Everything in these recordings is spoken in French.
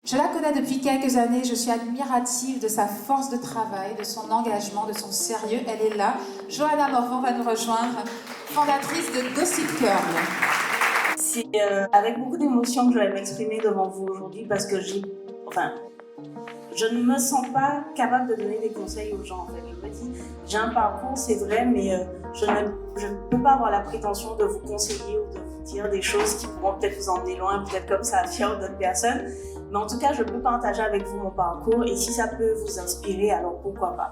Je la connais depuis quelques années, je suis admirative de sa force de travail, de son engagement, de son sérieux. Elle est là. Johanna Morvan va nous rejoindre, fondatrice de Gossip Girl. C'est avec beaucoup d'émotion que je vais m'exprimer devant vous aujourd'hui parce que je ne me sens pas capable de donner des conseils aux gens. En fait, je me dis, j'ai un parcours, c'est vrai, mais je ne peux pas avoir la prétention de vous conseiller ou de vous dire des choses qui pourront peut-être vous emmener loin, peut-être comme ça affirme d'autres personnes. Mais en tout cas, je peux partager avec vous mon parcours et si ça peut vous inspirer, alors pourquoi pas.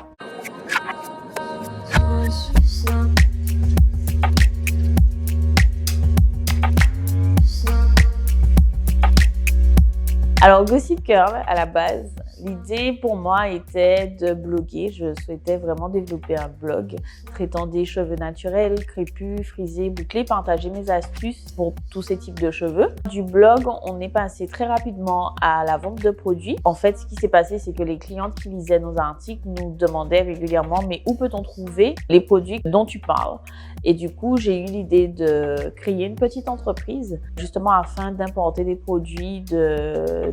Alors, Gossip Girl, à la base, l'idée pour moi était de bloguer. Je souhaitais vraiment développer un blog traitant des cheveux naturels, crépus, frisés, bouclés, partager mes astuces pour tous ces types de cheveux. Du blog, on est passé très rapidement à la vente de produits. En fait, ce qui s'est passé, c'est que les clientes qui lisaient nos articles nous demandaient régulièrement « mais où peut-on trouver les produits dont tu parles ?» Et du coup, j'ai eu l'idée de créer une petite entreprise justement afin d'importer des produits dont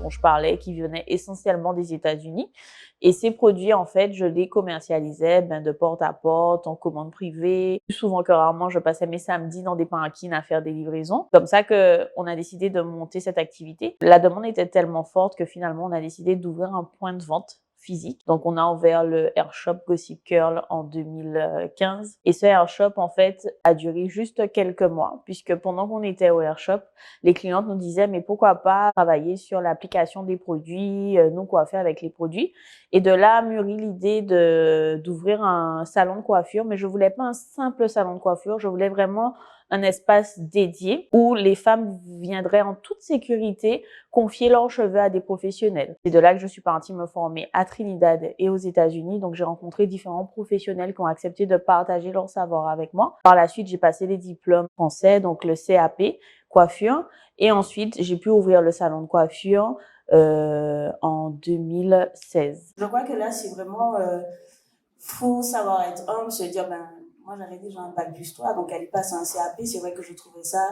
je parlais qui venaient essentiellement des États-Unis. Et ces produits, en fait, je les commercialisais de porte à porte, en commande privée. Plus souvent que rarement, je passais mes samedis dans des parkings à faire des livraisons. Comme ça qu'on a décidé de monter cette activité. La demande était tellement forte que finalement, on a décidé d'ouvrir un point de vente physique. Donc, on a ouvert le Hair Shop Gossip Girl en 2015. Et ce Hair Shop, en fait, a duré juste quelques mois, puisque pendant qu'on était au Hair Shop, les clientes nous disaient, mais pourquoi pas travailler sur l'application des produits, nous coiffer avec les produits. Et de là a mûri l'idée d'ouvrir un salon de coiffure, mais je voulais pas un simple salon de coiffure, je voulais vraiment un espace dédié où les femmes viendraient en toute sécurité confier leurs cheveux à des professionnels. C'est de là que je suis partie me former à Trinidad et aux États-Unis. Donc, j'ai rencontré différents professionnels qui ont accepté de partager leur savoir avec moi. Par la suite, j'ai passé les diplômes français, donc le CAP, coiffure. Et ensuite, j'ai pu ouvrir le salon de coiffure en 2016. Je crois que là, c'est vraiment, faut savoir être humble, se dire, moi j'avais déjà un bac plus 3, donc aller passer un CAP, c'est vrai que je trouvais ça,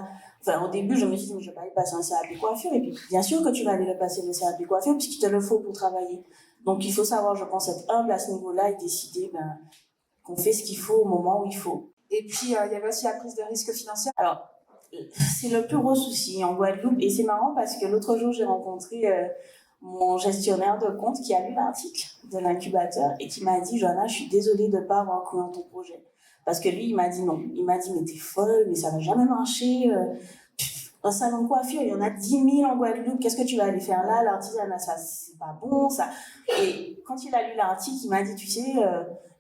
au début je me suis dit, mais je vais pas aller passer un CAP coiffure, et puis bien sûr que tu vas aller le passer le CAP coiffure, puisqu'il te le faut pour travailler. Donc il faut savoir, je pense, être humble à ce niveau-là et décider qu'on fait ce qu'il faut au moment où il faut. Et puis, il y avait aussi la prise de risque financière. Alors, c'est le plus gros souci en Guadeloupe, et c'est marrant parce que l'autre jour j'ai rencontré mon gestionnaire de compte qui a lu l'article de l'incubateur et qui m'a dit, Johanna, je suis désolée de ne pas avoir cru en ton projet. Parce que lui, il m'a dit non. Il m'a dit, mais t'es folle, mais ça va jamais marcher. Un salon de coiffure, il y en a 10 000 en Guadeloupe. Qu'est-ce que tu vas aller faire là? L'artisanat, ça, c'est pas bon, ça. Et quand il a lu l'article, il m'a dit, tu sais,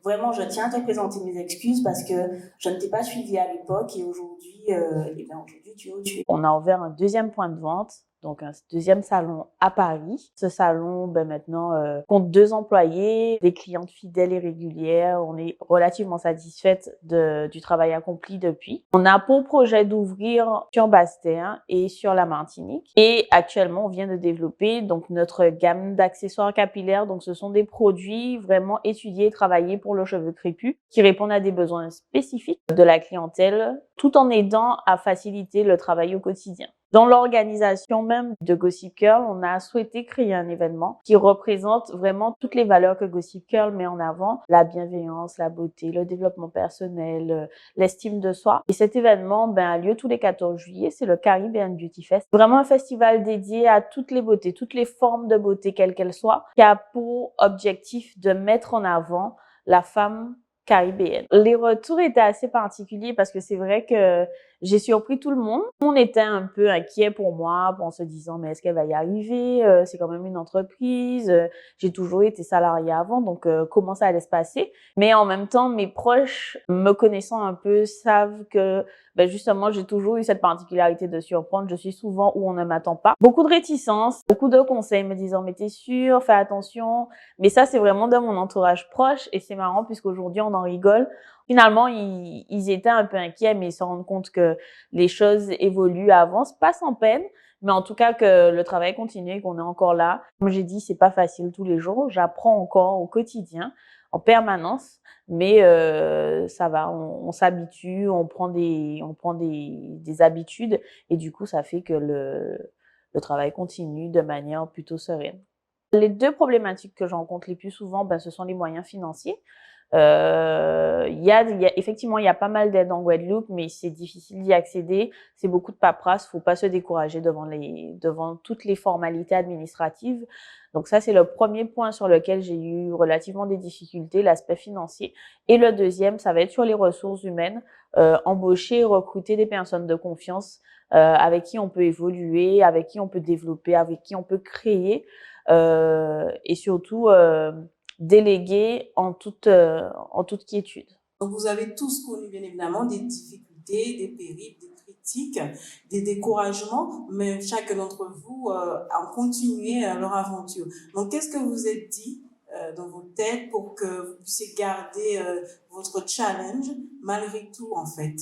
vraiment, je tiens à te présenter mes excuses parce que je ne t'ai pas suivi à l'époque et aujourd'hui, aujourd'hui, tu es où tu es. On a ouvert un deuxième point de vente, donc un deuxième salon à Paris. Ce salon, maintenant, compte 2 employés, des clientes fidèles et régulières. On est relativement satisfaite du travail accompli depuis. On a pour projet d'ouvrir sur Basse-Terre et sur la Martinique. Et actuellement, on vient de développer donc notre gamme d'accessoires capillaires. Donc, ce sont des produits vraiment étudiés et travaillés pour le cheveu crépus qui répondent à des besoins spécifiques de la clientèle tout en aidant à faciliter le travail au quotidien. Dans l'organisation même de Gossip Girl, on a souhaité créer un événement qui représente vraiment toutes les valeurs que Gossip Girl met en avant, la bienveillance, la beauté, le développement personnel, l'estime de soi. Et cet événement a lieu tous les 14 juillet, c'est le Caribbean Beauty Fest. Vraiment un festival dédié à toutes les beautés, toutes les formes de beauté, quelles qu'elles soient, qui a pour objectif de mettre en avant la femme caribéenne. Les retours étaient assez particuliers parce que c'est vrai que j'ai surpris tout le monde. On était un peu inquiet pour moi en se disant mais est-ce qu'elle va y arriver? C'est quand même une entreprise. J'ai toujours été salariée avant, donc comment ça allait se passer? Mais en même temps, mes proches, me connaissant un peu, savent que justement, j'ai toujours eu cette particularité de surprendre. Je suis souvent où on ne m'attend pas. Beaucoup de réticences, beaucoup de conseils me disant mais t'es sûre, fais attention. Mais ça, c'est vraiment de mon entourage proche et c'est marrant puisqu'aujourd'hui, on en rigole. Finalement, ils étaient un peu inquiets, mais ils se rendent compte que les choses évoluent, avancent, pas sans peine, mais en tout cas que le travail continue et qu'on est encore là. Comme j'ai dit, c'est pas facile tous les jours. J'apprends encore au quotidien, en permanence, mais ça va. On s'habitue, on prend des habitudes et du coup, ça fait que le le travail continue de manière plutôt sereine. Les deux problématiques que je rencontre les plus souvent, ce sont les moyens financiers. Effectivement, il y a pas mal d'aides en Guadeloupe, mais c'est difficile d'y accéder. C'est beaucoup de paperasse. Faut pas se décourager devant toutes les formalités administratives. Donc ça, c'est le premier point sur lequel j'ai eu relativement des difficultés, l'aspect financier. Et le deuxième, ça va être sur les ressources humaines, embaucher et recruter des personnes de confiance, avec qui on peut évoluer, avec qui on peut développer, avec qui on peut créer, et surtout, déléguer en toute quiétude. Donc, vous avez tous connu, bien évidemment, des difficultés, des périples, des critiques, des découragements, mais chacun d'entre vous a continué leur aventure. Donc, qu'est-ce que vous êtes dit dans vos têtes pour que vous puissiez garder votre challenge malgré tout, en fait?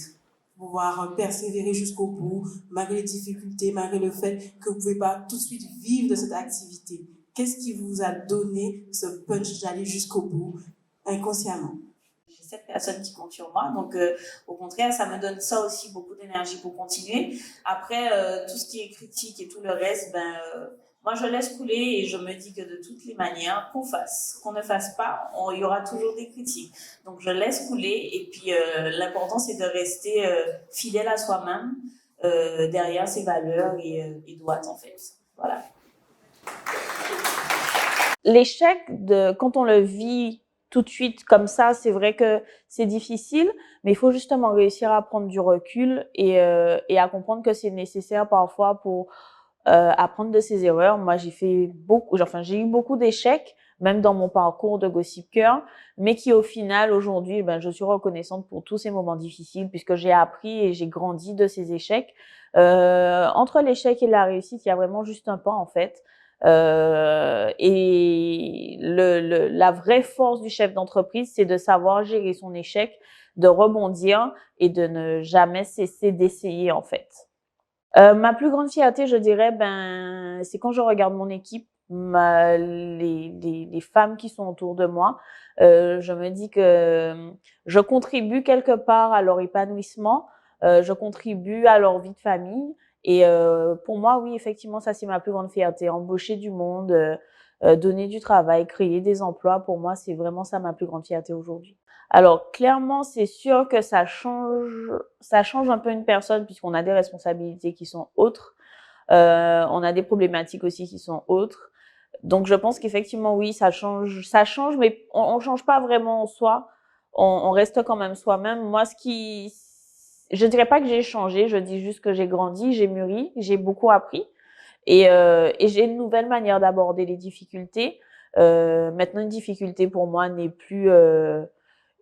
Pouvoir persévérer jusqu'au bout, malgré les difficultés, malgré le fait que vous ne pouvez pas tout de suite vivre de cette activité. Qu'est-ce qui vous a donné ce punch d'aller jusqu'au bout, inconsciemment? J'ai cette personne qui compte sur moi, donc au contraire, ça me donne ça aussi, beaucoup d'énergie pour continuer. Après, tout ce qui est critique et tout le reste, moi je laisse couler et je me dis que de toutes les manières, qu'on ne fasse pas, il y aura toujours des critiques. Donc je laisse couler et puis l'important c'est de rester fidèle à soi-même, derrière ses valeurs et droite en fait. Voilà. L'échec, quand on le vit tout de suite comme ça, c'est vrai que c'est difficile, mais il faut justement réussir à prendre du recul et à comprendre que c'est nécessaire parfois pour apprendre de ses erreurs. Moi, j'ai eu beaucoup d'échecs, même dans mon parcours de Gossip Girl, mais qui au final, aujourd'hui, je suis reconnaissante pour tous ces moments difficiles puisque j'ai appris et j'ai grandi de ces échecs. Entre l'échec et la réussite, il y a vraiment juste un pas en fait. Et la vraie force du chef d'entreprise, c'est de savoir gérer son échec, de rebondir et de ne jamais cesser d'essayer en fait. Ma plus grande fierté, je dirais, c'est quand je regarde mon équipe, les femmes qui sont autour de moi. Je me dis que je contribue quelque part à leur épanouissement, je contribue à leur vie de famille. Et pour moi, oui, effectivement, ça c'est ma plus grande fierté. Embaucher du monde, donner du travail, créer des emplois, pour moi, c'est vraiment ça ma plus grande fierté aujourd'hui. Alors clairement, c'est sûr que ça change un peu une personne puisqu'on a des responsabilités qui sont autres, on a des problématiques aussi qui sont autres. Donc je pense qu'effectivement oui, ça change, mais on change pas vraiment en soi. On reste quand même soi-même. Moi, je dirais pas que j'ai changé, je dis juste que j'ai grandi, j'ai mûri, j'ai beaucoup appris et j'ai une nouvelle manière d'aborder les difficultés. Maintenant, une difficulté pour moi n'est plus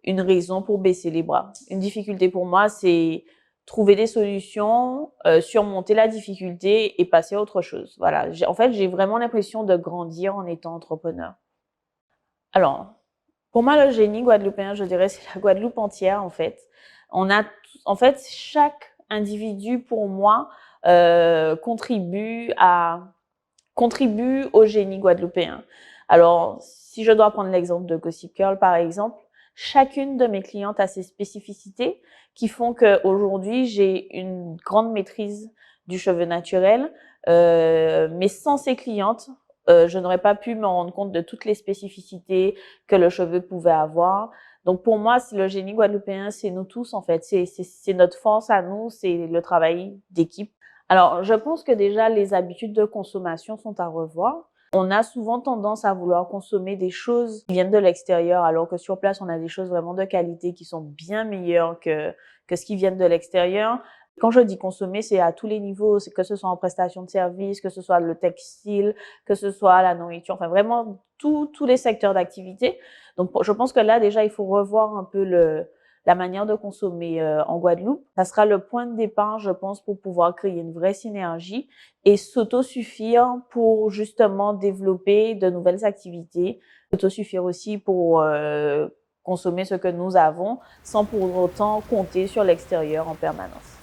une raison pour baisser les bras. Une difficulté pour moi, c'est trouver des solutions, surmonter la difficulté et passer à autre chose. Voilà. En fait, j'ai vraiment l'impression de grandir en étant entrepreneur. Alors, pour moi, le génie guadeloupéen, je dirais, c'est la Guadeloupe entière, en fait. Chaque individu, pour moi, contribue au génie guadeloupéen. Alors, si je dois prendre l'exemple de Gossip Girl, par exemple, chacune de mes clientes a ses spécificités qui font qu'aujourd'hui, j'ai une grande maîtrise du cheveu naturel. Mais sans ces clientes, je n'aurais pas pu me rendre compte de toutes les spécificités que le cheveu pouvait avoir. Donc, pour moi, c'est le génie guadeloupéen, c'est nous tous, en fait. C'est notre force à nous, c'est le travail d'équipe. Alors, je pense que déjà, les habitudes de consommation sont à revoir. On a souvent tendance à vouloir consommer des choses qui viennent de l'extérieur, alors que sur place, on a des choses vraiment de qualité qui sont bien meilleures que ce qui vient de l'extérieur. Quand je dis consommer, c'est à tous les niveaux, que ce soit en prestation de services, que ce soit le textile, que ce soit la nourriture, enfin vraiment tous les secteurs d'activité. Donc, je pense que là, déjà, il faut revoir un peu la manière de consommer en Guadeloupe. Ça sera le point de départ, je pense, pour pouvoir créer une vraie synergie et s'autosuffire pour justement développer de nouvelles activités, s'autosuffire aussi pour consommer ce que nous avons sans pour autant compter sur l'extérieur en permanence.